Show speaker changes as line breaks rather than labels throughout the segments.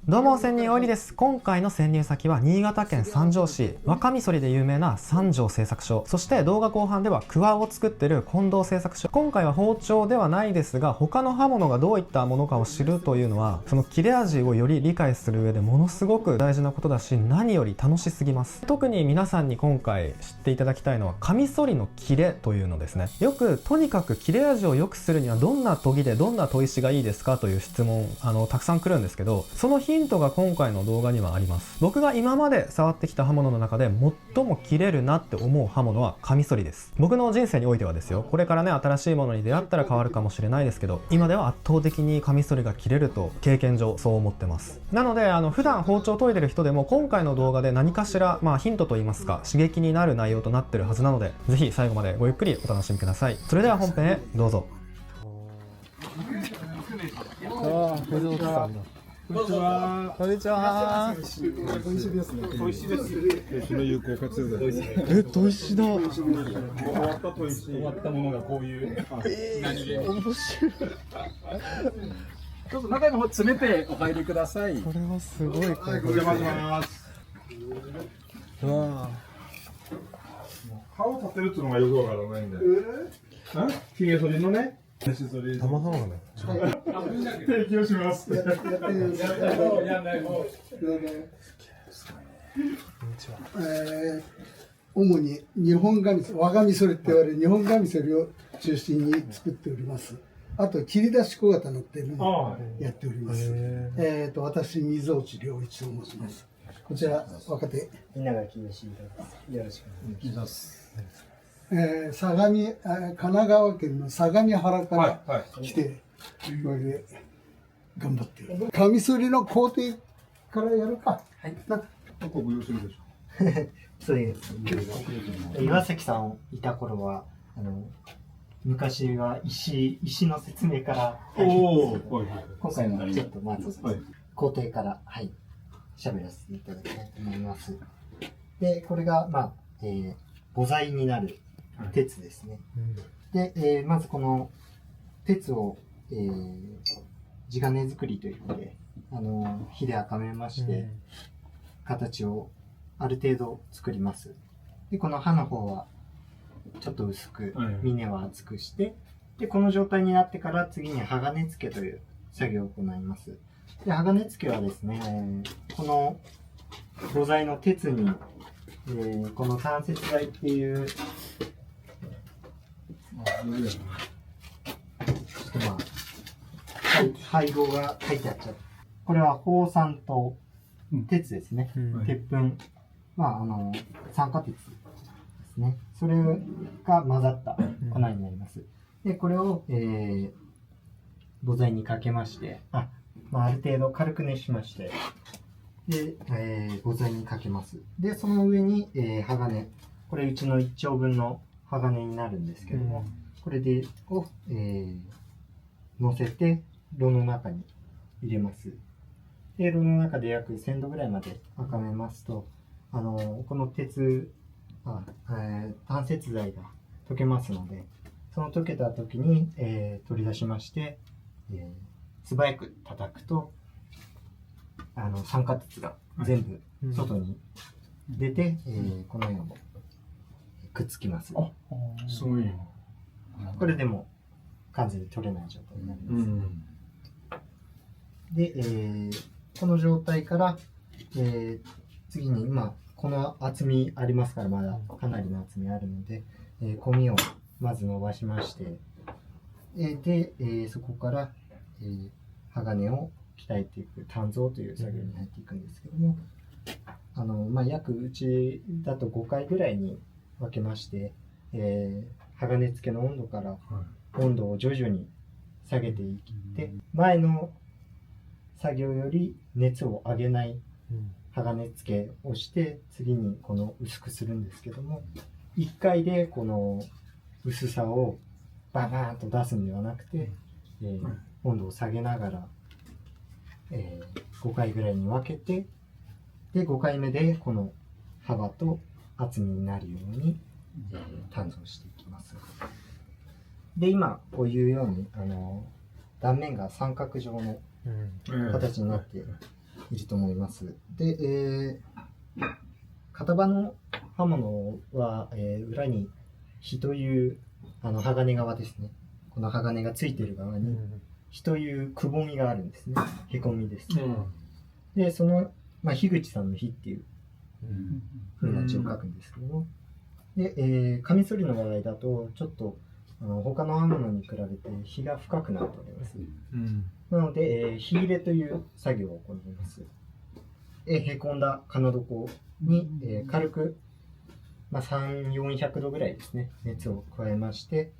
どうも、仙人おいりです。今回の潜入先は新潟県三条市、若みそりで有名な三条製作所、そして動画後半ではクワを作ってる近藤製作所。今回は包丁ではないですが、他の刃物がどういったものかを知るというのは、その切れ味をより理解する上でものすごく大事なことだし、何より楽しすぎます。特に皆さんに今回知っていただきたいのは、カミソリの切れというのですね。よく、とにかく切れ味を良くするにはどんな研ぎでどんな砥石がいいですかという質問、たくさん来るんですけど、そのヒントが今回の動画にはあります。僕が今まで触ってきた刃物の中で最も切れるなって思う刃物はカミソリです。僕の人生においてはですよ、これからね、新しいものに出会ったら変わるかもしれないですけど、今では圧倒的にカミソリが切れると経験上そう思ってます。なので、普段包丁研いでる人でも今回の動画で何かしら、ヒントと言いますか、刺激になる内容となってるはずなので、ぜひ最後までごゆっくりお楽しみください。それでは本編へどうぞ。藤本さんだ。
こんにちは。
こんにちは。
美味しいですね。美味しいです。その有効活用で。
砥石だ。
終わった砥石。終わったものがこういう。何気に。面白い。ちょっと中の方詰めてお入りください。
これはすごい。
お邪魔します。
うわ
歯を立てるっていうのがよくわからないんで。ひげ剃りのね。
玉川ね。
提供します。
主に日本ガミソリ、我がみそりって言われる日本ガミソリを中心に作っております。あと切り出し小型のっていうのもやっております。私水落良一と申します。こちら若手
稲垣義弘です。よろしくお願いします。
相模神奈川県の相模原から来て、これで頑張っている。カミソリの工程からやるか。
はい。
ここご用意するでしょ。
そうです。岩崎さんいた頃は昔は石の説明から今回はちょっとまず工程から喋らせていただきたいと思います。でこれが母材になる鉄ですね。で、まずこの鉄を、地金作りといって火で赤めまして、形をある程度作ります。でこの刃の方はちょっと薄く、峰は厚くして、でこの状態になってから次に鋼付けという作業を行います。で鋼付けはですね、この母材の鉄に、この単節材っていう配合が書いてあっちゃう。これは放酸と鉄ですね。鉄粉。酸化鉄ですね。それが混ざった粉になります。で、これを、母材にかけまして、ある程度軽く熱しまして、で、母材にかけます。で、その上に、鋼。これうちの1丁分の鋼になるんですけども、これで乗せて炉の中に入れます。で炉の中で約1000度ぐらいまで温めますと、この単節材が溶けますので、その溶けた時に、取り出しまして、素早く叩くと酸化鉄が全部外に出て、このようにくっつきます。
すごい。
これでも完全に取れない状態になります。で、この状態から、次に今この厚みありますから、まだかなりの厚みあるので、コミをまず伸ばしまして、で、そこから、鋼を鍛えていく鍛造という作業に入っていくんですけども、約うちだと5回ぐらいに分けまして、鋼付けの温度から温度を徐々に下げていって、前の作業より熱を上げない鋼付けをして、次にこの薄くするんですけども、1回でこの薄さをババーンと出すんではなくて、温度を下げながら、5回ぐらいに分けて、で5回目でこの幅と厚みになるように、鍛造していきます。で今こういうように断面が三角状の形になっていると思います。で、片刃の刃物は、裏に火という鋼側ですね。この鋼がついている側に火というくぼみがあるんですね。へこみです。で、その、樋口さんの火っていう風な字を書くんですけども、で、カミソリの場合だとちょっと他の刃物に比べて火が深くなっております。なので、火入れという作業を行います。へこんだ金床に、軽く、3、400度ぐらいですね、熱を加えまして、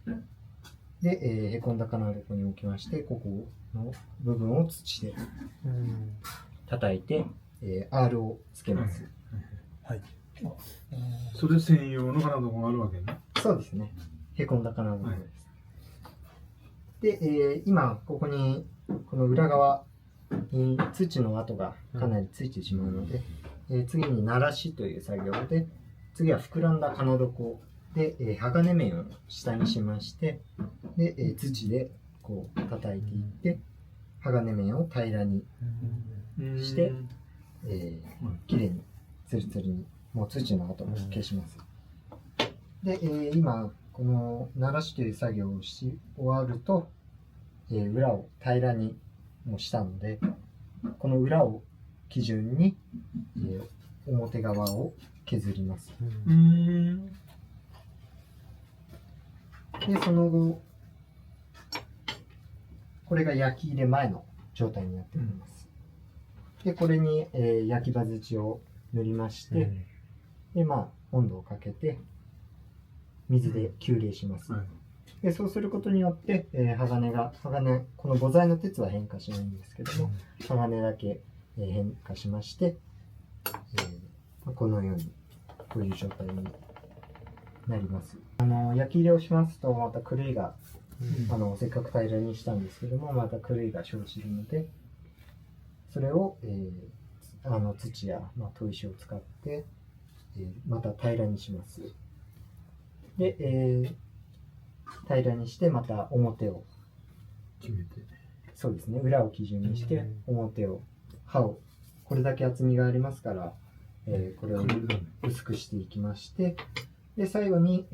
で、へこんだ金床に置きまして、ここの部分を土で叩いて、R をつけます。
はい。
それ専用の金床があるわけね。
そうですね。へこんだ金床です。で、今、ここに、この裏側に土の跡がかなりついてしまうので、次に鳴らしという作業で、次は膨らんだ金床で、鋼面を下にしまして、で、土でこう叩いていって、鋼面を平らにして、きれいにツルツルにもう土の跡を消します。で、今この鳴らしという作業をし終わると、裏を平らにもしたので、この裏を基準に、表側を削ります。で、その後、これが焼き入れ前の状態になっております。で、これに、焼き刃土を塗りまして、で、温度をかけて、水で急冷します。で、そうすることによって、鋼、この母材の鉄は変化しないんですけども、鋼だけ、変化しまして、このように、こういう状態になります。焼き入れをしますと、また狂いが、せっかく平らにしたんですけども、また狂いが生じるので、それを、土や、砥石を使って、また平らにします。で、平らにしてまた表を
決めて、
そうですね、裏を基準にして表を、刃をこれだけ厚みがありますから、これを薄くしていきまして、で最後に、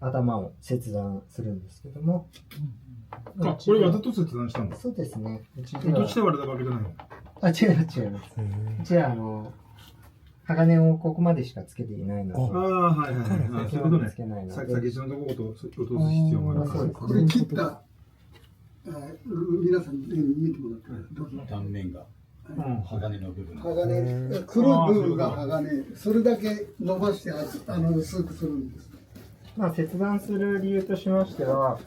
頭を切断するんですけども、
これわざと切断したんです。
そうですね。
どっちで割れたわけじゃないの？
違います。うちは鋼をここまでしかつけていないので、
はいはい。そういうことね。先っちのところと落とす必要があるから。
これ切った、皆さん見てもらってどうぞ。
断面が鋼の部分。
鋼、黒い部分が鋼、それだけ伸ばして薄くするんです。
切断する理由としましては、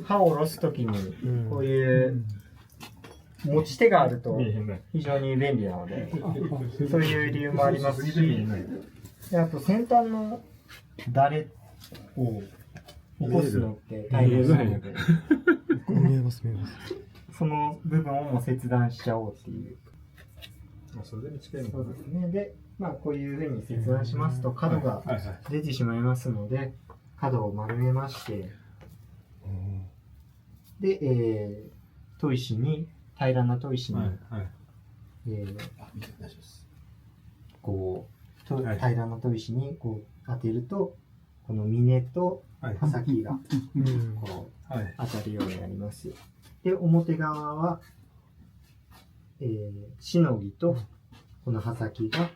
刃を下ろすときにこういう持ち手があると非常に便利なので、そういう理由もありますし、あと先端のダレを起こすのって大変なので、
見えます。
その部分をもう切断しちゃおうっていう。
それで近いの。
そうですね。で、こういうふうに切断しますと角が出てしまいますので、角を丸めまして、で、砥石に、平らな砥石に、こう、平らな砥石にこう当てると、この峰と刃先がこう当たるようになります。で、表側は、しのぎとこの刃先が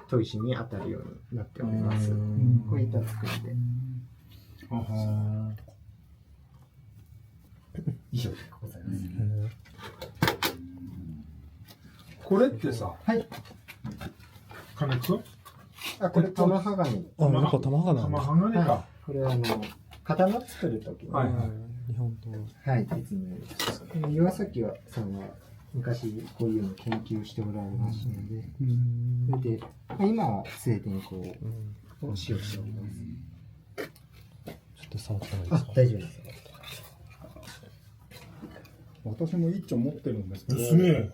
砥石に当たるようになっております。こういった作りで。以上でございます。
これってさ、金子？
これ玉鋼。
なんか玉鋼
か。
これ刀作るときに、
日本刀。
はい、鉄の。岩崎さんは昔こういうの研究しておられましたので、で今は静電鋼を使用しております。
ちょっと触ってもいいですか？
大丈夫です。
私も一丁持ってるんですけど、
すげえ。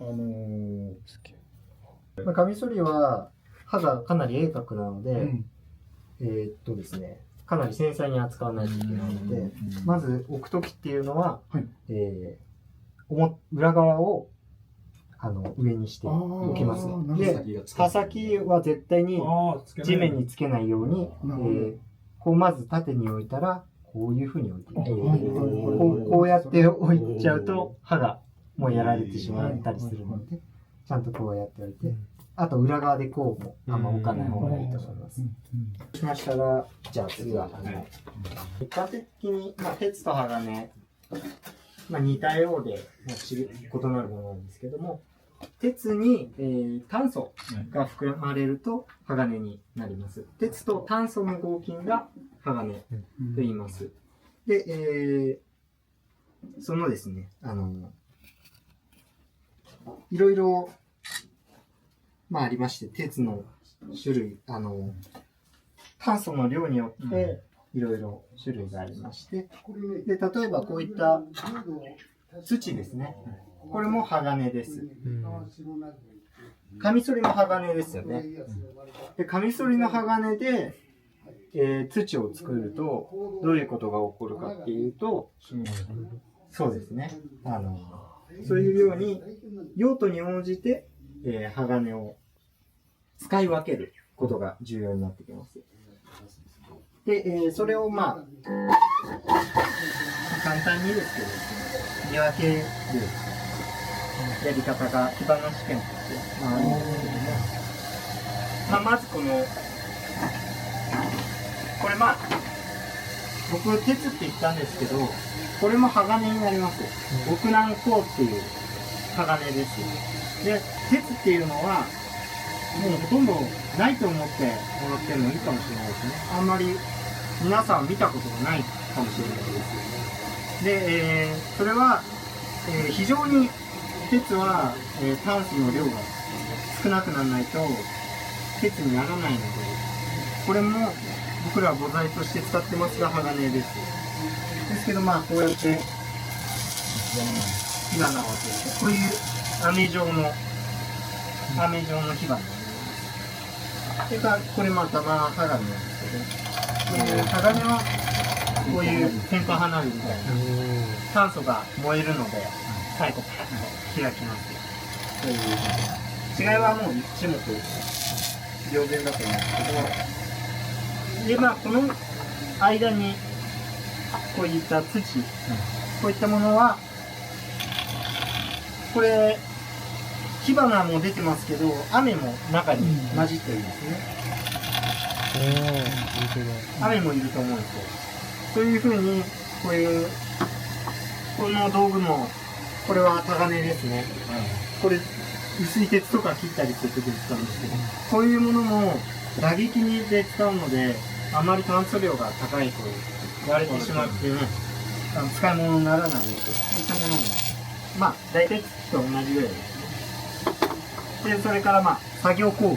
カミソリは刃がかなり鋭角なので、ですね、かなり繊細に扱わないといけないので、まず置くときっていうのは、裏側を上にしておきます。
あ
で、刃先は絶対に地面につけないように、こうまず縦に置いたら、こういうふうに置いて、こうやって置いちゃうと刃がもうやられてしまったりするので、ちゃんとこうやっておいて、あと裏側でこうもあんま置かない方がいいと思います。そうしましたら、じゃあ次は、一般的に、鉄と鋼、似たようで、異なるものなんですけども、鉄に、炭素が含まれると鋼になります。鉄と炭素の合金が鋼と言います。で、そのですね、いろいろ、ありまして、鉄の種類、炭素の量によって、いろいろ種類がありまして、で、例えばこういった土ですね。これも鋼です。カミソリも鋼ですよね。で、カミソリの鋼で、土を作ると、どういうことが起こるかっていうと、そうですね。そういうように、用途に応じて、鋼を使い分けることが重要になってきます。で、それを簡単にですけどですね、見分けるやり方が火花試験としてあるんですけども、まずこれ僕鉄って言ったんですけど、これも鋼になります。極難鋼っていう鋼です。で、鉄っていうのはもうほとんどないと思ってもらってもいいかもしれないですね。あんまり皆さん見たことがないかもしれないです。で、それは、非常に鉄は、炭素の量が少なくならないと鉄にならないので、これも僕らは母材として使ってますが鋼です。ですけどこうやって火花を当てて、こういう飴状の火花になります。それからこれ玉鋼なんですけど、鋼はこういう天パ花火みたいな炭素が燃えるので最後パッと開きます。そういう違いはもう一目瞭然だと思うんですけど、でこの間にこういった土、こういったものはこれ火花も出てますけど、雨も中に混じってるんですね。雨もいると思うんですよ。そういうふうにこの道具もこれは鋼ですね。これ薄い鉄とか切ったりする時に使うんですけど、こういうものも打撃にで使うので、あまり炭素量が高いと割れてしまってね、使い物にならないので、そういったものも大体と同じぐらいですね。で、それから作業工具、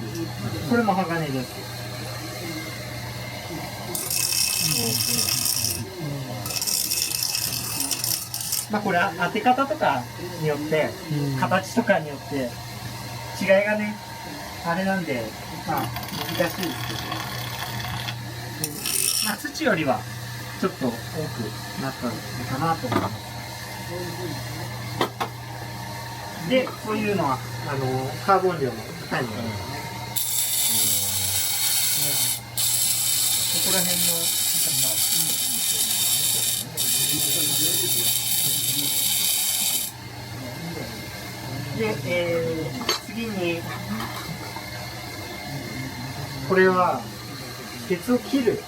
これも鋼です。これ当て方とかによって、形とかによって違いがね、あれなんで難しいですけど、土よりはちょっと多くなったのかなと思います。で、こういうのはカーボン量の高いものですね。ここら辺ので、次にこれは鉄を切る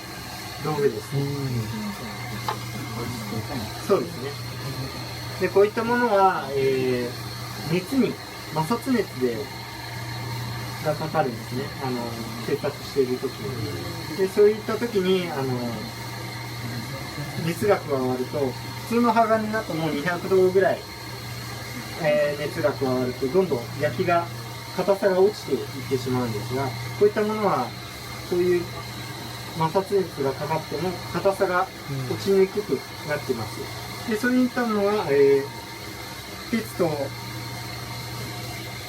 道具です。そうですね。で、こういったものは、熱に摩擦熱がかかるんですね。製作しているときに。で、そういったときに熱が加わると、普通の鋼だともう200度ぐらい、熱が加わるとどんどん焼きが硬さが落ちていってしまうんですが、こういったものはそういう摩擦熱がかかっても硬さが落ちにくくなっています。で、そういったのは、鉄と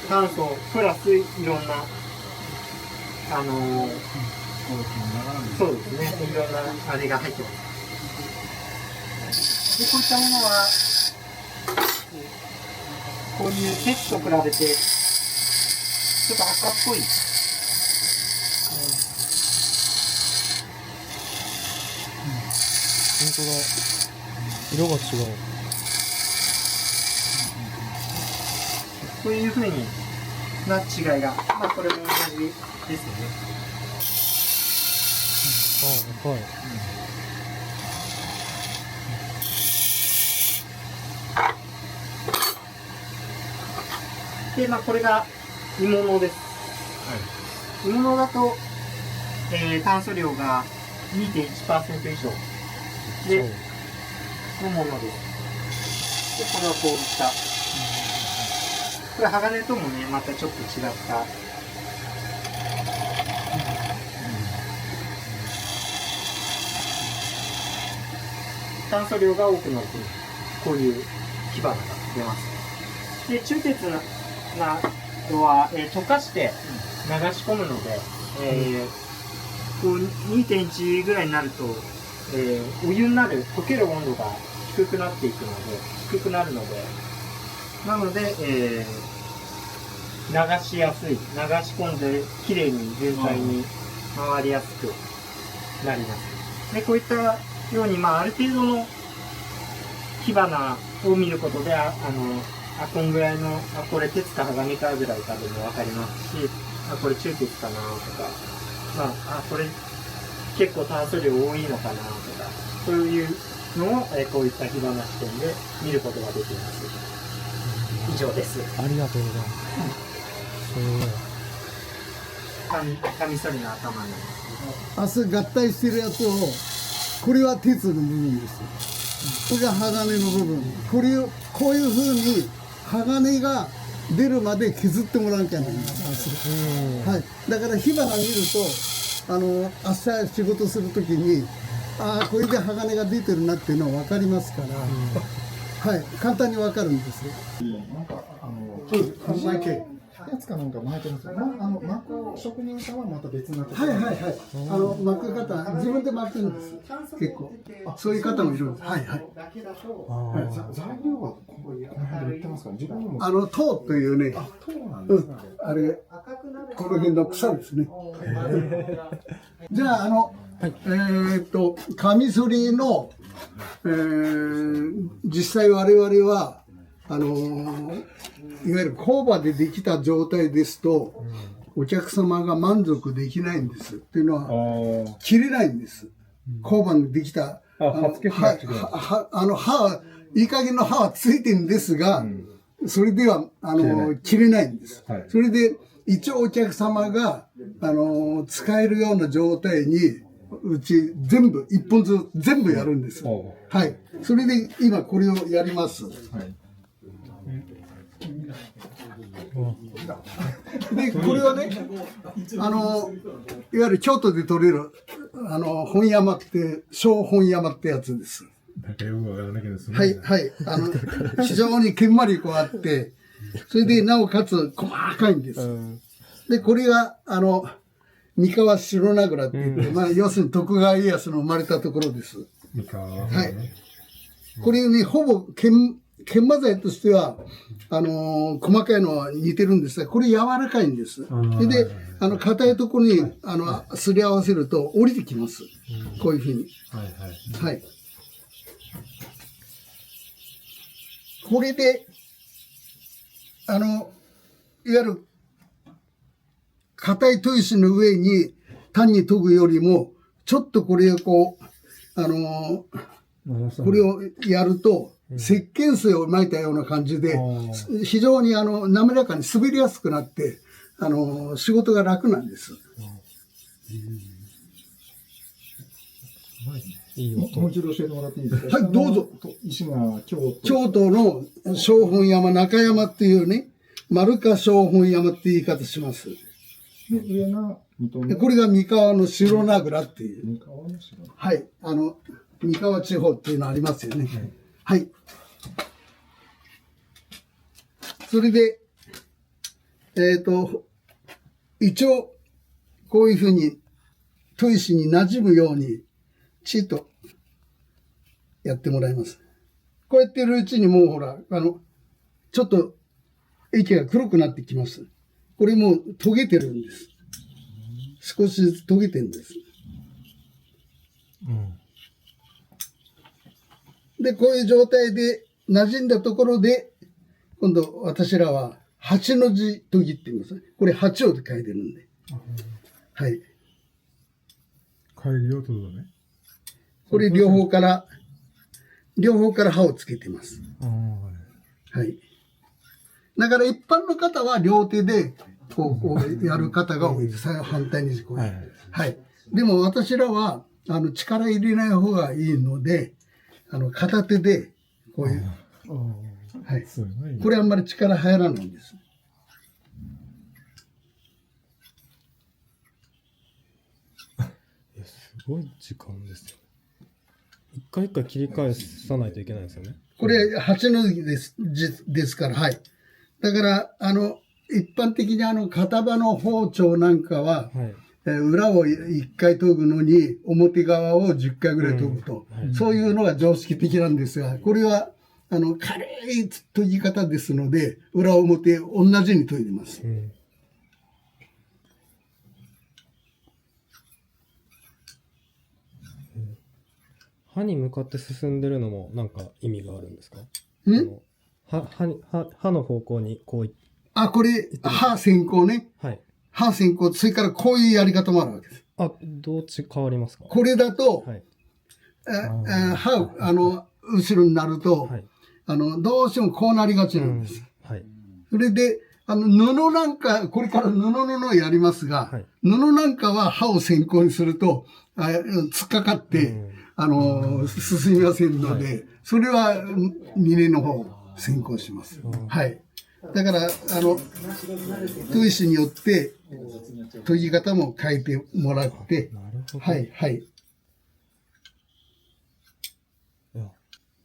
炭素プラスいろんなそうですね、いろんなあれが入ってます。で、こういったものはこういう鉄と比べて、ちょっと赤っぽい。
本当だ。色が違う。
こういう風にな違いが、まあこれも同じですよね。
あ、はい。
で、まあこれが鋳物です。鋳物だと、炭素量が 2.1% 以上で、のものです。で、これはこういった。これ鋼ともね、またちょっと違った。炭素量が多くなると、こういう火花が出ます。で、鋳鉄なのは、溶かして流し込むので、こう 2.1 ぐらいになると、お湯になる、溶ける温度が低くなっていくので、低くなるので、なので、流しやすい、流し込んで、きれいに全体に回りやすくなります。で、こういったように、まあ、ある程度の火花を見ることで、こんぐらいの、これ鉄か鋼かぐらいかでもわかりますし、これ中鉄かなとか、まあ、これ結構炭素量多いのかなとか、そういうのを、こういった火花視点で見ることができます。以上です。
ありがとうございます。
カミソリの頭になります。
明日合体してるやつを、これは鉄の部分です。これが鋼の部分。こういう風に鋼が出るまで削ってもらわなきゃならない。はい。だから火花見ると、明日仕事するときに、これで鋼が出てるなっていうのは分かりますから、はい。簡単に分かるんですよ。
なんかやつかなんか巻いてますよ。巻く職人さんはまた別になって
はいはいはい。巻く方、自分で巻くんです。結構。そういう方もいるんです。はいはい。
材料はこの辺で売ってますか？自分も
糖というね、
そうなんですね。
あれ、この辺の草ですね。じゃあ、カミソリの、実際我々は、いわゆる工場でできた状態ですと、お客様が満足できないんです。っていうのは、切れないんです。工場でできた、いい加減の刃はついてるんですが、それでは、切れないんです。それで、一応お客様が、使えるような状態に、うち全部、一本ずつ全部やるんです。はい。それで今これをやります。で、これはね、いわゆる京都で取れる、本山って、小本山ってやつです。はい、はい。非常にけんまりこうあって、それでなおかつ細かいんです。で、これが、三河白名倉って言って、まあ、要するに徳川家康の生まれたところです。はい。これね、ほぼ研磨剤としては、細かいのは似てるんですが、これ柔らかいんです。で、硬いところに、すり合わせると降りてきます。こういうふうに。はい。これで、いわゆる、硬い砥石の上に単に研ぐよりも、ちょっとこれをこう、これをやると、石鹸水を撒いたような感じで、非常に滑らかに滑りやすくなって、仕事が楽なんです。
もう一度教えてもらっていいですか？
はい、どうぞ。
石が
京都の小本山、中山っていうね、丸か小本山って言い方します。
で、上が
これが三河の白名倉っていう。
三河の白名倉。
はい。三河地方っていうのありますよね。はい。それで、一応、こういうふうに、砥石に馴染むように、ちっと、やってもらいます。こうやってるうちにもうほら、ちょっと、液が黒くなってきます。これもう溶けてるんです。少しずつ溶けてるんです。で、こういう状態で馴染んだところで、今度私らは8の字研ぎって言います。これ8をで書いてるんで。はい。
帰りよってことね。
これ両方から刃をつけてます。はい。だから一般の方は両手でこうやる方が多いです。反対にこう。はい。でも私らは、力入れない方がいいので、片手で、こういう。はい。これあんまり力入らないんです。
すごい時間ですよ。一回一回切り返さないといけないですよね。
これ8の字ですから、はい。だから、一般的に片刃の包丁なんかは、はい、裏を1回研ぐのに表側を10回ぐらい研ぐと、そういうのが常識的なんですが、これは軽い研ぎ方ですので、裏表同じに研いでます。
刃に向かって進んでるのもなんか意味があるんですか？刃の方向にこう
これ、刃先行ね。はい。刃先行、それからこういうやり方もあるわけです。
どう変わりますか？
これだと、はい、後ろになると、はい、どうしてもこうなりがちなんです。はい。それで、布なんか、これから布のやりますが、はい、布なんかは刃を先行にすると、突っかかって、進みませんので、はい、それは峰の方を先行します。はい。だから、砥石によって研ぎ方も変えてもらって、はい、はい。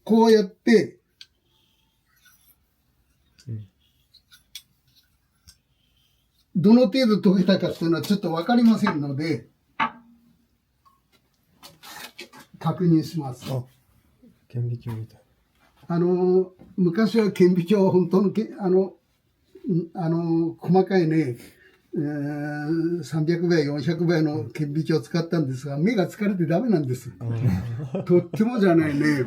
こうやって、どの程度研げたかっていうのはちょっとわかりませんので、確認します。
顕微鏡みたい。
昔は顕微鏡は本当の細かいね、300倍、400倍の顕微鏡を使ったんですが、目が疲れてダメなんです。とってもじゃないね。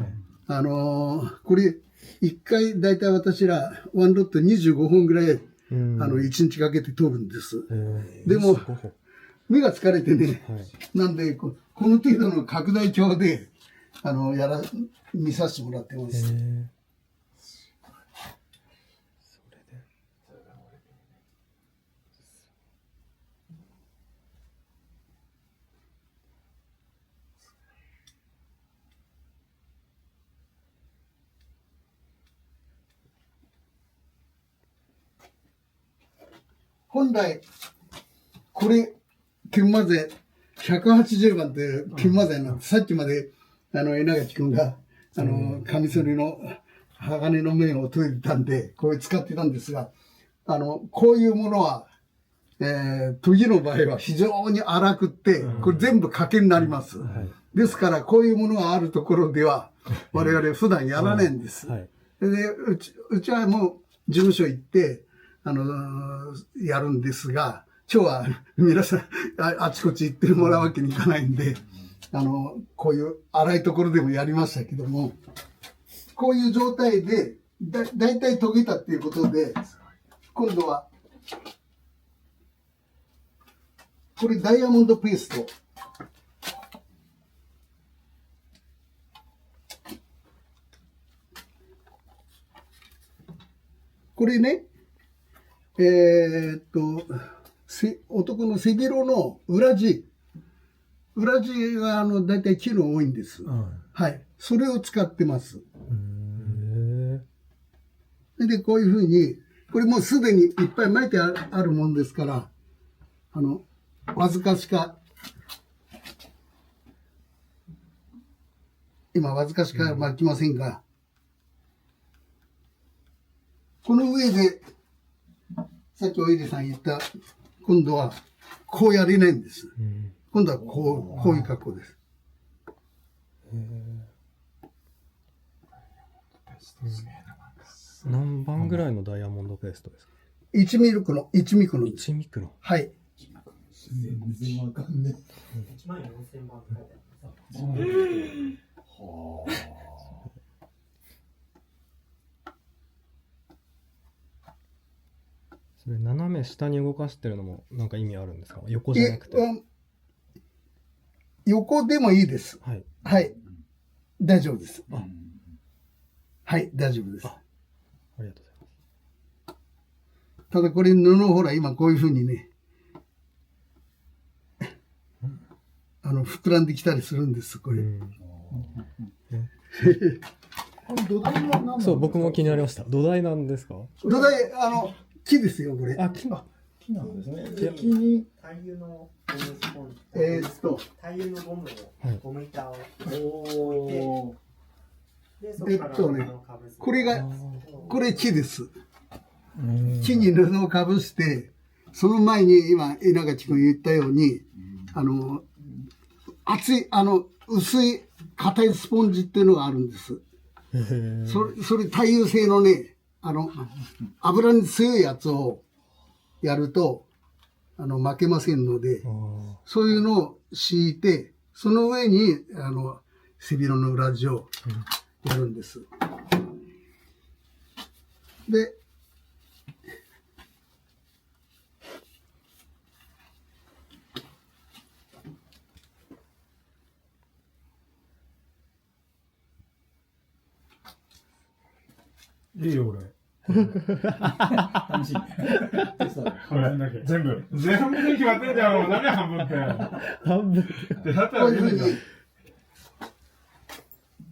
これ、1回だいたい私ら、ワンロット25本ぐらい、1日かけて研ぐんです。でも、目が疲れてね、なんで、この程度の拡大鏡で、見させてもらってます。本来、これ、研磨剤、180番って研磨剤なんで、さっきまで、稲垣くんが、カミソリの鋼の面を研いでたんで、これ使ってたんですが、こういうものは、研ぎの場合は非常に粗くって、これ全部賭けになります。ですから、こういうものがあるところでは、我々普段やらないんです。で、うちはもう事務所行って、やるんですが、今日は皆さんあちこち行ってもらうわけにいかないんで、こういう粗いところでもやりましたけども、こういう状態でだいたい研げたっていうことで、今度は、これダイヤモンドペースト。これね、男の背広の裏地がだいたい木の多いんです。はい。それを使ってます。で、こういうふうに、これもうすでにいっぱい巻いてあるもんですから、わずかしか、今わずかしか巻きませんが、この上で、さっきおいでさん言った、今度はこうやれないんです。今度はこういう格好です。
何番ぐらいのダイヤモンドペーストですか？
1ミクロン、1ミクロン。
1ミクロン。
はい。
全然わかんね
1万4000番って書いてある。
え。は
それ斜め下に動かしてるのもなんか意味あるんですか？横じゃなくて。
横でもいいです。
はい。
はい。大丈夫です。
あ。
はい、大丈夫です。
ありがとうございます。
ただこれ布ほら今こういうふうにね、膨らんできたりするんです、これ。
土台は何なんですか？
そう、僕も気になりました。土台なんですか？
土台、木ですよ、これ。
あ、木。
木なんですね。木に。
太油のゴムスポンジ。太油のゴムを、ゴム板を置いて、で、そこから
これが、これ木です。木に布をかぶして、その前に今、稲垣君言ったように、厚い、薄い、硬いスポンジっていうのがあるんです。それ、太油性のね、油に強いやつをやると、負けませんので、そういうのを敷いて、その上に、背広の裏地をやるんです。で、
いいよ、俺。
楽しい。
これだけ。全部に決まってんじゃん、もう。何半分って。半分って。だったらいいじゃん。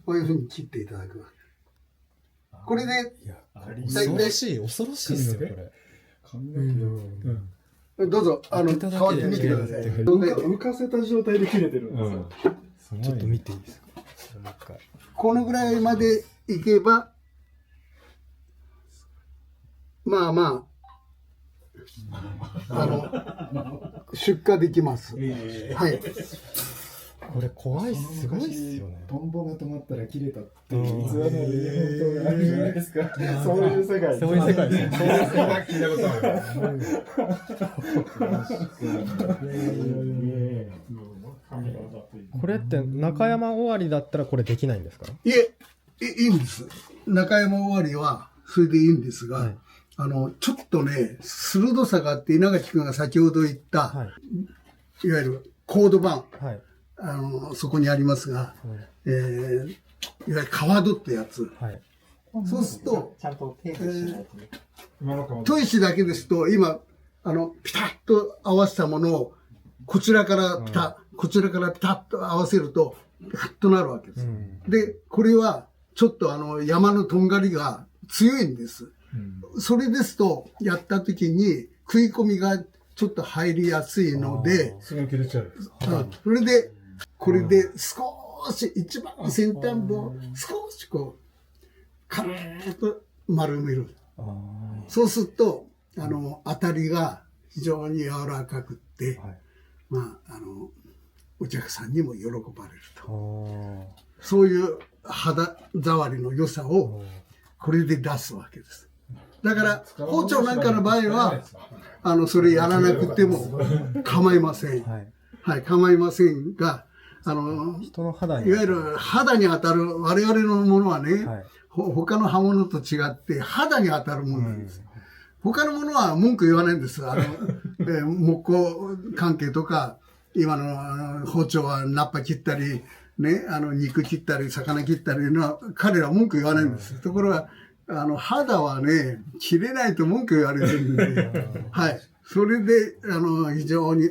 こういうふうに切っていただくわけ。これで、
恐ろしいっすよ、これ。
髪の毛
どうぞ、触ってみてください。
浮かせた状態で切れてるんですよ。
ちょっと見ていいですか？
このぐらいまでいけば、まあまあ、出荷できます。はい。
これ怖い、すごいっすよね。
トンボが止まったら切れたっていう逸話の本当があるじゃないですか。そういう世界。
そういう世界ですね。
そういう世界聞いたことある。
これって中山終わりだったらこれできないんですか？
いいんです。中山終わりは、それでいいんですが、ちょっとね、鋭さがあって、稲垣君が先ほど言った、いわゆるコード板、そこにありますが、いわゆるカワードってやつ。そうすると、
ちゃんと手でしないとね。
砥石だけですと、今、ピタッと合わせたものを、こちらからピタッと合わせると、ピタッとなるわけです。で、これは、ちょっと山のとんがりが強いんです。それですと、やった時に食い込みがちょっと入りやすいので、
すぐ切れちゃう。
それで、これで少し、一番先端部を少しこう、軽く丸める。そうすると、当たりが非常に柔らかくって、お客さんにも喜ばれると。そういう肌触りの良さを、これで出すわけです。だから、包丁なんかの場合は、それやらなくても構いません。はい、構いませんが、
人の肌
にいわゆる肌に当たる我々のものはね、他の刃物と違って肌に当たるものなんです。他のものは文句言わないんです。木工関係とか、今の包丁はナッパ切ったり、ね、肉切ったり、魚切ったりのは、彼らは文句言わないんです。ところが、肌はね、切れないと文句言われてるんで、はい。それで、非常に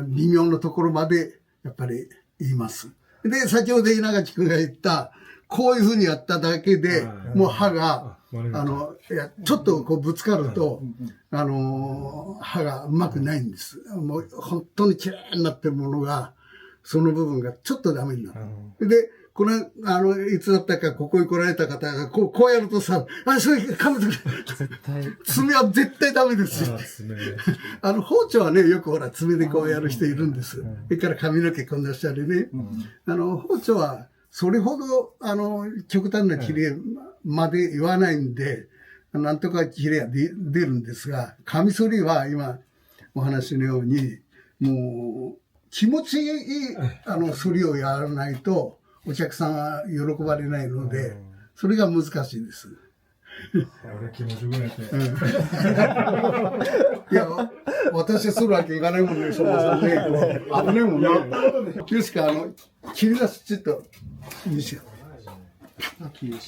微妙なところまで、やっぱり言います。で、先ほど稲垣君が言った、こういうふうにやっただけで、もう刃が、ちょっとこうぶつかると、刃がうまくないんです。もう本当に綺麗になってるものが、その部分がちょっとダメになる。で、この、いつだったか、ここに来られた方が、こうやるとさ、それ、噛むとき、爪は絶対ダメですよ。包丁はね、よくほら、爪でこうやる人いるんです。それから髪の毛こんなしたりね。包丁は、それほど、極端な綺麗まで言わないんで、なんとか切れが出るんですが、カミソリは今お話のように、もう気持ちいい反りをやらないとお客さんは喜ばれないので、それが難しいです。
俺気持ちよくなって。
いや、私するわけいかないもんね、そもそもね。危ないもんね。ですから、切り出すちょっと、いいですよ。
いや、きれい。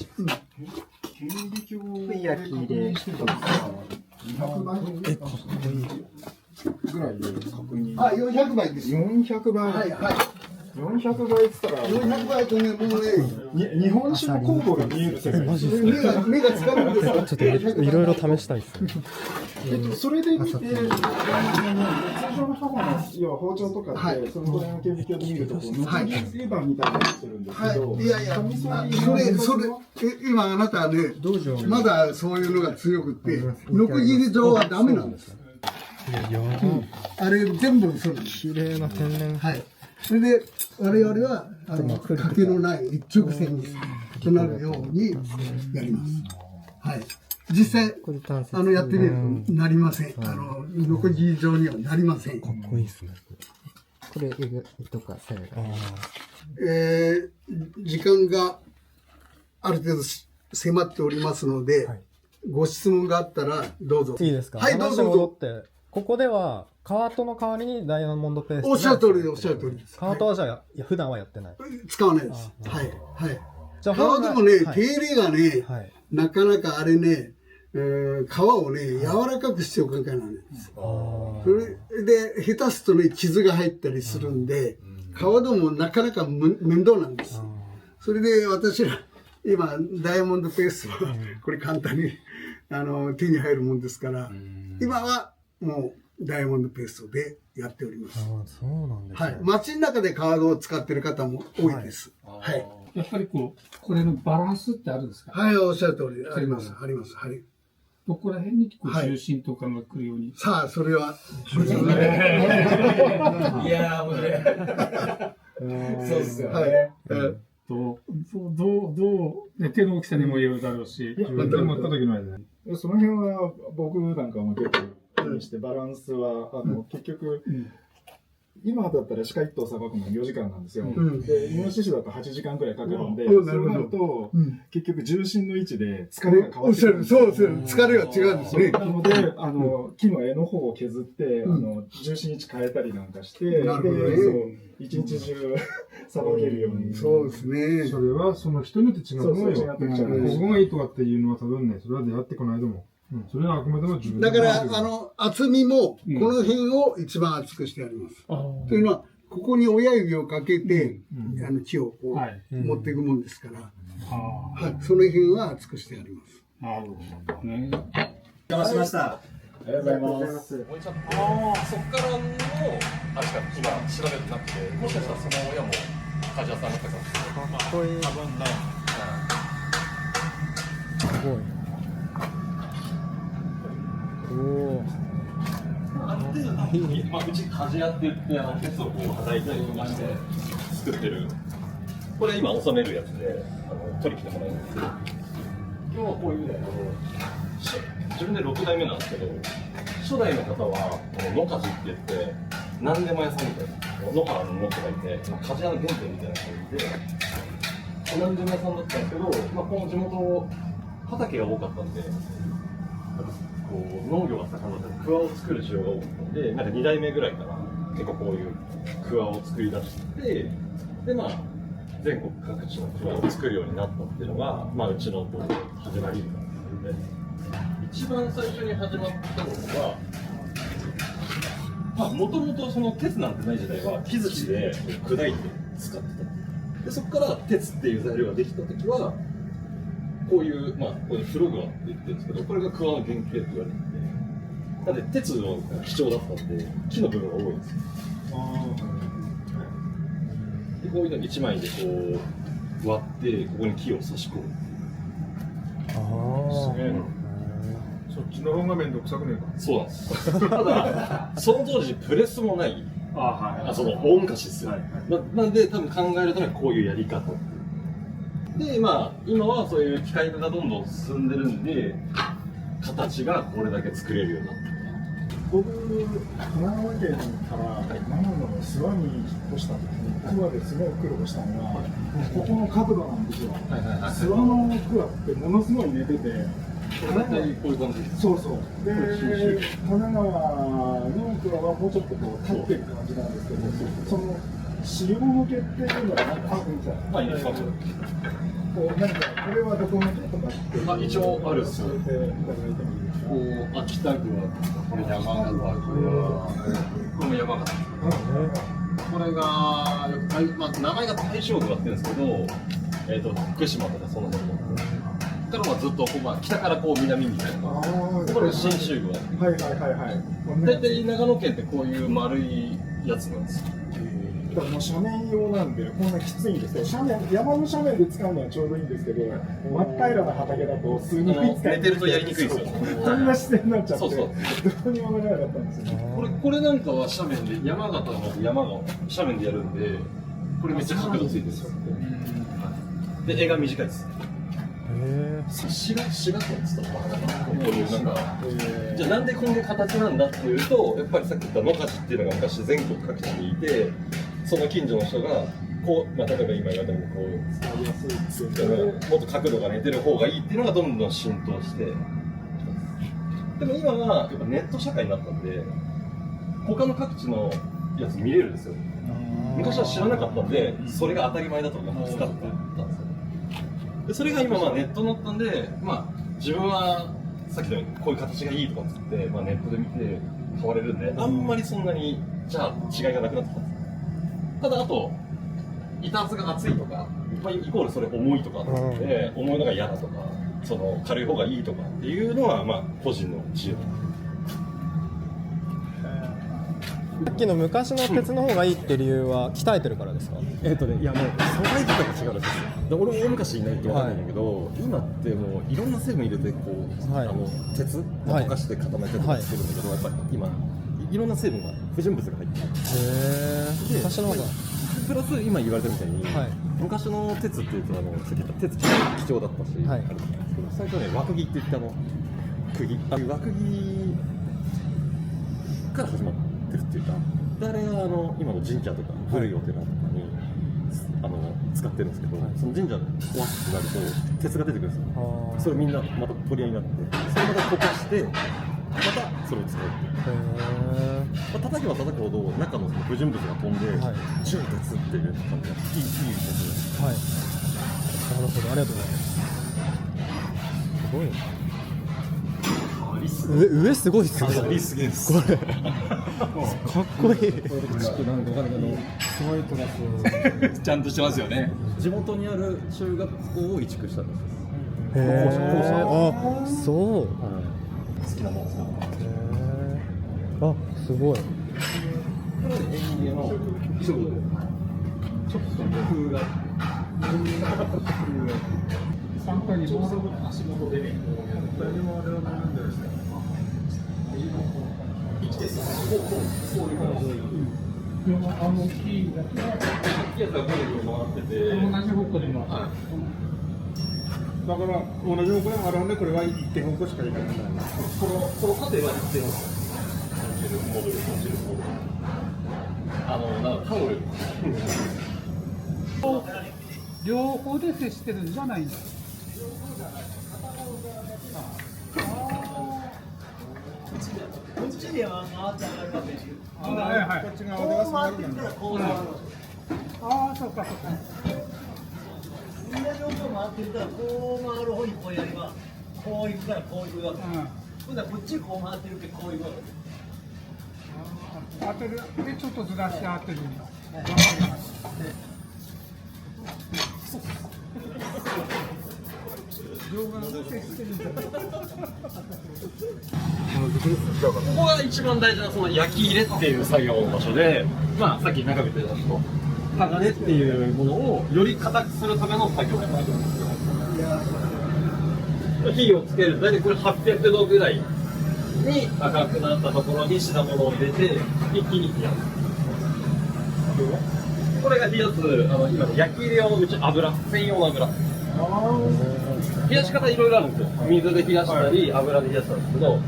200倍ぐらいで確認。
あ、400倍です。
400倍。
はい、はい。
400倍って言ったら、
400倍とね、もうね、
日本酒の酵母が見える世界。
目がつかるんですよ。
ちょっといろいろ試したいですね。
それで見て、通常の刃物、要は包丁とかって、そのぐらいの顕微鏡で見ると、ノコギリレバーみたいになってるんですけど、
いやいや、それ、今あなたはね、まだそういうのが強くって、ノコギリ状はダメなんです。あれ全部そうなんです。
綺麗な天然。
はい。それで、我々は、欠けのない一直線にとなるようにやります。はい。実際、やってみるとなりません。ノコギリ状にはなりません。
かっこいいですね。
これ、とか、さやが。
時間がある程度迫っておりますので、ご質問があったらどうぞ。
いいですか？
はい、どうぞ。
戻って、ここでは、カートの代わりにダイヤモンドペースト。
おっしゃる通りで、おっしゃる通りです。
カートはじゃあ、普段はやってない。
使わないです。はい。はい。
じゃあ、
皮でもね、手入れがね、
はい、
なかなかあれね、皮をね、柔らかくしておかなきゃなんです。それで、下手すとね、傷が入ったりするんで、皮でもなかなか面倒なんです。それで、私ら、今、ダイヤモンドペーストは、これ簡単に、手に入るもんですから、今はもう、ダイヤモンドペーストでやっております。
そうなんですね。
はい。街の中でカードを使ってる方も多いです。はい。
やっぱりこれのバランスってあるんですか？
はい、おっしゃる通り。あります、あります。はい。
どこら辺に重心とかが来るように。
さあ、それは。
いやー、もうね。そうっすよね。
はい。
どう、手の大きさにもよるだろうし、自分で持った時の間に。
その辺は僕なんかも結構気にしてバランスは結局、今だったら鹿1頭さばくの4時間なんですよ。で、イノシシだと8時間くらいかかるんで、そうなると、結局重心の位置で疲れが変わってくる。
そうです。疲れが違うんですね。
なので、木の柄の方を削って、重心位置変えたりなんかして、で、一日中さばけるように。
そうですね。
それはその人によって違うと思うよ。
違ってきちゃう。
ここがいいとかっていうのは多分ね、それは出会ってこないと思う。それはあくまでも自分
だから、厚みも、この辺を一番厚くしてあります。というのは、ここに親指をかけて、木をこう、持っていくもんですから、はい、その辺は厚くしてあります。
なるほどね。
お邪魔しました。
ありがとうございます。
そっからの、あれしか今調べてなくて、もしかしたらその親も鍛冶屋さんだったかもしれない。
かっこいい。
多分ね。
すごい。
うち鍛冶屋って言って鉄をこう叩いたりとかして作ってる。これ今収めるやつで取り来てもらうんですけど、今日はこういうね、自分で6代目なんですけど、初代の方は野鍛冶って言って何でも屋さんみたいな、野原の野とかいて鍛冶屋の原点みたいな感じで何でも屋さんだったんですけど、この地元畑が多かったんで。農業が盛んだったり、桑を作る需要が多かったんで、なんか2代目ぐらいから結構こういう桑を作り出して、で、全国各地の桑を作るようになったっていうのが、うちの始まりなんですよね。一番最初に始まったのは、もともとその鉄なんてない時代は木槌で砕いて使ってた。で、そこから鉄っていう材料ができた時は、こういう、こういうフログアって言ってるんですけど、これが桑の原型って言われてて、なんで鉄の貴重だったんで、木の部分が多いんですよ。で、こういうのに1枚でこう割って、ここに木を差し込む。
すげえな。そっちの方がめんどくさくねえか。
そうなんです。ただ、その当時プレスもない、その大昔ですよ。なんで多分考えるためにこういうやり方。で、今はそういう機械化がどんどん進んでるんで、形がこれだけ作れるようになった。
僕、神奈川県から長野の諏訪に引っ越した時に、諏訪ですごい苦労したのが、ここの角度なんですよ。諏訪の桑ってものすごい寝てて、
大体こういう感じ。
そうそう。で、神奈川の桑はもうちょっとこう立ってる感じなんですけど、その潮向けっていうのはなんかあるんじゃないですか。こう何かこれはどこのとかって。
一応あるっすよ。
教えていただいてもいいですか。
こう秋田郡はこれ山形、これも山形。これがまあ名前が大正郡って言うんですけど、福島とかその辺の。からずっと北からこう南みたいな。これ信州郡。
はいはいはいはい。
大体長野県ってこういう丸いやつなんですよ。
だからもう斜面用なんでこんなきついんですよ。山の斜面で使うのはちょうどいいんですけど、真っ平らな畑だとすごい使い
寝てるとやりにくいですよ。
こんな視線になっちゃって、
そう
どうにもならなかったんですよね。
これなんかは斜面で山形の山が斜面でやるんで、これめっちゃ角度ついてるんですよ。で絵が短いです。4月なんですか。こういうなんか、じゃあなんでこんな形なんだっていうと、やっぱりさっき言った野鍛冶っていうのが昔全国各地にいて、その近所の人がこう、例えば今言われたようにこうもっと角度が出てる方がいいっていうのがどんどん浸透して、でも今はやっぱネット社会になったんで、他の各地のやつ見れるんですよ。昔は知らなかったんで、それが当たり前だと思って使ってたんですよ。でそれが今ネットになったんで、自分はさっきのようにこういう形がいいとかって言って、ネットで見て買われるんで、あんまりそんなにじゃあ違いがなくなってきたんです。ただあと板厚が厚いとか、イコールそれ重いとかで、重いのが嫌だとか、その軽い方がいいとかっていうのは個人の自由。
さっきの昔の鉄の方がいいって理由は鍛えてるからですか？
いやもう素材自体が違うんですよ。俺も大昔いないと分かんないんだけど、今ってもういろんな成分入れてこう、鉄を溶かして固めてとかしてるんだけど、やっぱり今いろんな成分が不純物が入ってる。
昔の方が
プラス今言われたみたいに、昔の鉄っていうとさっき言った鉄貴重だったし、あれなんですけど、最初ね枠木って言って釘、枠木から始まってるっていうか、であれが今の神社とか古いお寺とかに使ってるんですけど、その神社壊すってなると鉄が出てくるんですよ。それみんなまた取り合いになって、それまた溶かしてまたそれを使うっていう。叩けば叩くほど中の不純物が飛んで、純鉄っていう感じがいい鉄です。
なるほど、ありがとうございます。すごいね。上すごいっすね。
すげえです。
これかっこいい。
すごいクラスちゃんとしてますよね。
地元にある中学校を移築したんですよ。
あ、そう。
好きなもんですよ。
あ、すごい。
これで園芸のちょっと工夫が
参加に足元でね、誰もあれはなんでですね。でも大きいやつが
回ってて、
同じ方向でも。だから同じ方向でもあるんで、これは1.5個しかいかない。
この縦は1.5個。なんかタオル。
両方で接してるんじゃないんだ。
こっちには回って上がるわけですよ。
こっち側では
回ってくるからこう回る。
ああ、そうかそうか。
みんな両方回ってるからこう回る方にこうやればこう行くからこう行くわけ。今度はこっちにこう回ってるけどこう行くわけ。
当てるでちょっとずらして当てるんだ。両側で接してるんじゃない。
ここが一番大事なその焼き入れっていう作業の場所で、さっき中見てたと鋼っていうものをより硬くするための作業なんですよ。火をつけると大体これ800度ぐらいに赤くなったところに品物を入れて一気に冷やす。これが冷やす今の焼き入れ用のうち油専用の油。冷やし方いろいろあるんですよ。水で冷やしたり、油で冷やしたんですけど、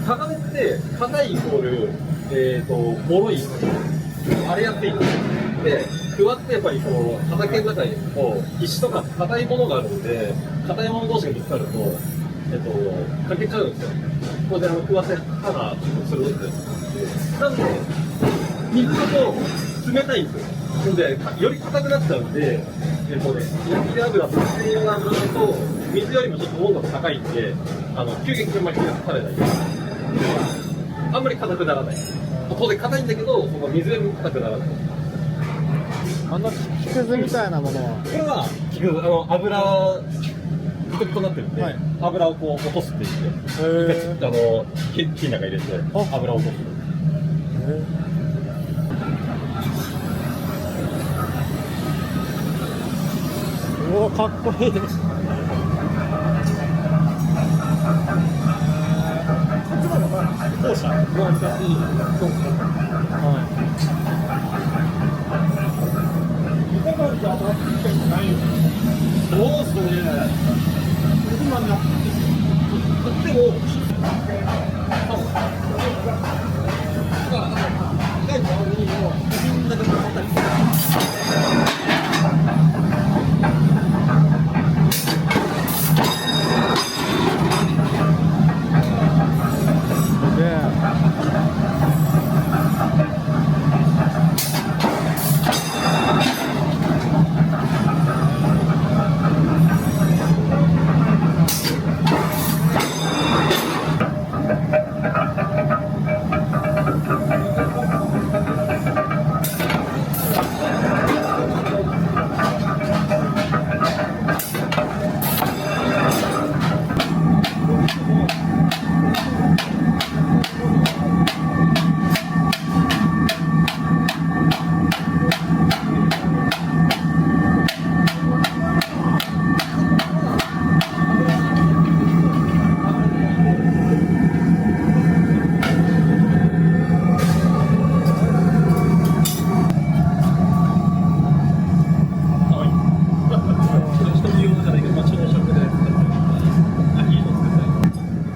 鋼って硬いイコール、脆い、荒れやすいんで、クワってやっぱりこう、畑の中にこう、石とか硬いものがあるんで、硬いもの同士がぶつかると、欠けちゃうんですよ。これでクワって刃がするんです。なんで、水だと冷たいんですよ。なので、より硬くなっちゃうんで、焼き油、特製の油だと、水よりもちょっと温度が高いんで、急激に冷やされない。あんまり硬くならない。当然硬いんだけど、その水よりも硬くならない。
木くずみたいなものは
これは木くず、油ピトピトになってるんで、はい、油をこう落とすって言って、火の中入れて油を落とす。
おお、かっこいいです。
校舎の昔、そうっすね。今ね、でも、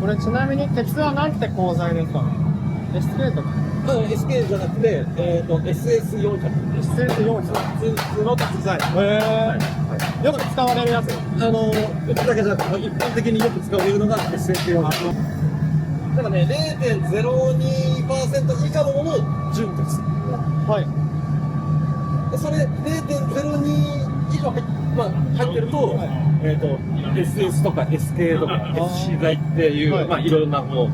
これちなみに鉄はなんて鋼材ですか？ SK とか
SK じゃなくて、SS400。
SS400。普通の鉄材。よく使われるやつ。
うちだけじゃなくて、一般的によく使われるのが SS400。だからね、0.02% 以下のものを純鉄。
はい。
でそれ 0.02 以上入ってると、SS とか SK とか SC 材っていう、いろいろなもの。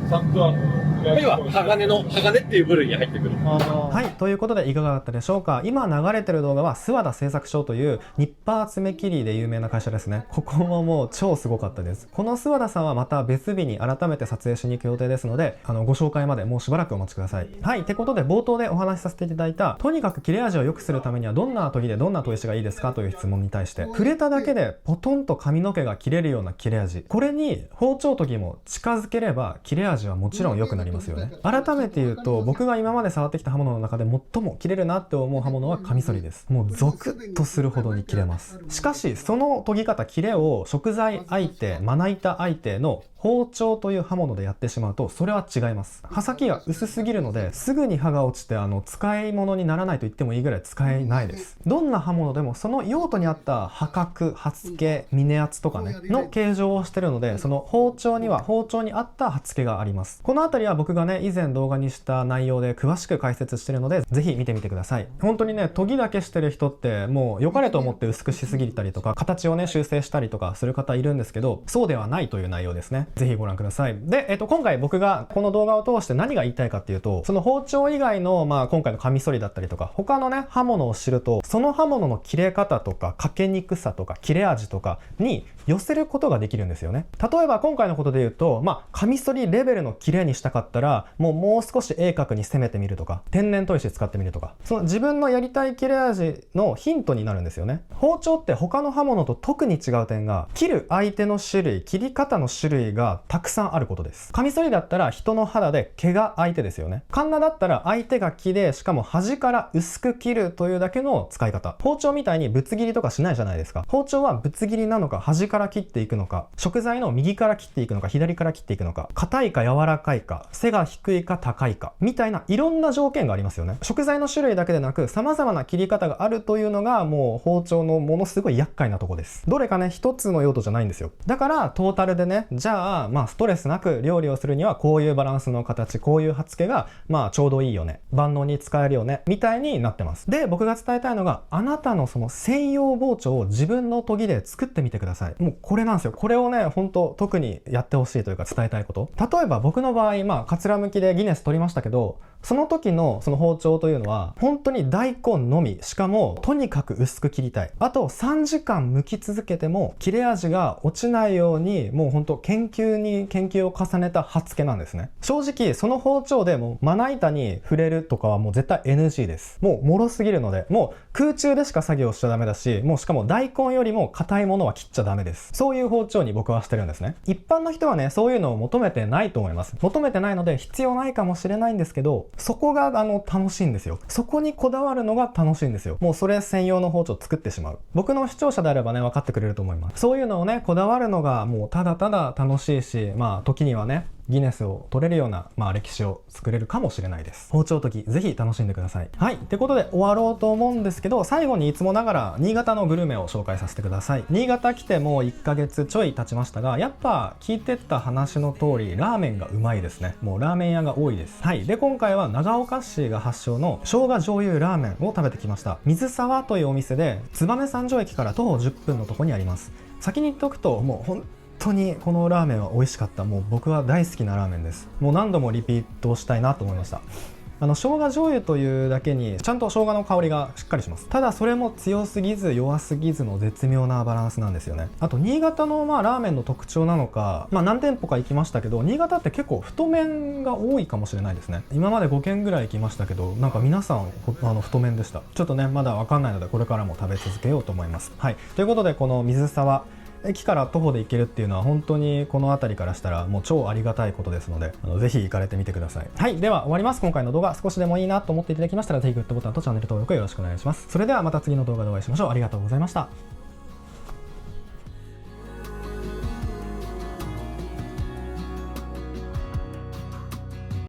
要は鋼っていう部類に入ってくる。はい、ということでいかがだったでしょうか。今流れてる動画は諏訪田製作所というニッパー爪切りで有名な会社ですね。ここももう超すごかったです。この諏訪田さんはまた別日に改めて撮影しに行く予定ですので、ご紹介までもうしばらくお待ちください。はい、ってことで冒頭でお話しさせていただいた、とにかく切れ味を良くするためにはどんな研ぎでどんな砥石がいいですかという質問に対して、触れただけでポトンと髪の毛が切れるような切れ味、これに包丁研ぎも近づければ切れ味はもちろん良くなりますよね。改めて言うと、僕が今まで触ってきた刃物の中で最も切れるなって思う刃物はカミソリです。もうゾクッとするほどに切れます。しかしその研ぎ方、切れを食材相手、まな板相手の包丁という刃物でやってしまうと、それは違います。刃先が薄すぎるので、すぐに刃が落ちて使い物にならないと言ってもいいぐらい使えないです。どんな刃物でもその用途に合った刃角、刃付け、峰厚とかねの形状をしてるので、その包丁には包丁に合った刃付けがあります。このあたりは僕がね以前動画にした内容で詳しく解説してるので、ぜひ見てみてください。本当にね、研ぎだけしてる人ってもう良かれと思って薄くしすぎたりとか、形をね修正したりとかする方いるんですけど、そうではないという内容ですね。ぜひご覧ください。で、今回僕がこの動画を通して何が言いたいかっていうと、その包丁以外の今回のカミソリだったりとか他のね刃物を知ると、その刃物の切れ方とかかけにくさとか切れ味とかに
寄せることができるんですよね。例えば今回のことで言うと、カミソリレベルの綺麗にしたかったら、もう少し鋭角に攻めてみるとか、天然砥石使ってみるとか、その自分のやりたい切れ味のヒントになるんですよね。包丁って他の刃物と特に違う点が、切る相手の種類、切り方の種類がたくさんあることです。カミソリだったら人の肌で毛が相手ですよね。カンナだったら相手が木で、しかも端から薄く切るというだけの使い方。包丁みたいにぶつ切りとかしないじゃないですか。包丁はぶつ切りなのか、端から切っていくのか、食材の右から切っていくのか、左から切っていくのか、硬いか柔らかいか、背が低いか高いか、みたいないろんな条件がありますよね。食材の種類だけでなく、様々な切り方があるというのが、もう包丁のものすごい厄介なとこです。どれかね、一つの用途じゃないんですよ。だから、トータルでね、じゃあ、ストレスなく料理をするには、こういうバランスの形、こういう刃付けが、ちょうどいいよね。万能に使えるよね。みたいになってます。で、僕が伝えたいのが、あなたのその専用包丁を自分の研ぎで作ってみてください。もうこれなんですよ。これをね、本当特にやってほしいというか伝えたいこと。例えば僕の場合、かつらむきでギネス取りましたけど、その時のその包丁というのは、本当に大根のみ、しかもとにかく薄く切りたい。あと3時間剥き続けても切れ味が落ちないように、もう本当研究に研究を重ねた刃付けなんですね。正直その包丁でもまな板に触れるとかはもう絶対 NG です。もう脆すぎるので、もう空中でしか作業しちゃダメだし、もうしかも大根よりも硬いものは切っちゃダメです。そういう包丁に僕はしてるんですね。一般の人はね、そういうのを求めてないと思います。求めてないので必要ないかもしれないんですけど、そこが楽しいんですよ。そこにこだわるのが楽しいんですよ。もうそれ専用の包丁を作ってしまう。僕の視聴者であればね、分かってくれると思います。そういうのをね、こだわるのがもうただただ楽しいし、時にはね、ギネスを取れるような、歴史を作れるかもしれないです。包丁研ぎ、ぜひ楽しんでください。はい。ってことで終わろうと思うんですけど、最後にいつもながら新潟のグルメを紹介させてください。新潟来てもう1ヶ月ちょい経ちましたが、やっぱ聞いてった話の通り、ラーメンがうまいですね。もうラーメン屋が多いです。はい。で、今回は長岡市が発祥の生姜醤油ラーメンを食べてきました。水沢というお店で、燕三条駅から徒歩10分のとこにあります。先に言っておくと、もう本当にこのラーメンは美味しかった。もう僕は大好きなラーメンです。もう何度もリピートしたいなと思いました。生姜醤油というだけにちゃんと生姜の香りがしっかりします。ただそれも強すぎず弱すぎずの絶妙なバランスなんですよね。あと新潟のラーメンの特徴なのか、何店舗か行きましたけど、新潟って結構太麺が多いかもしれないですね。今まで5軒ぐらい行きましたけど、なんか皆さん太麺でした。ちょっとねまだわかんないのでこれからも食べ続けようと思います。はい。ということでこの水沢駅から徒歩で行けるっていうのは本当にこの辺りからしたらもう超ありがたいことですので、ぜひ行かれてみてください。はい。では終わります。今回の動画少しでもいいなと思っていただきましたら、ぜひグッドボタンとチャンネル登録よろしくお願いします。それではまた次の動画でお会いしましょう。ありがとうございました。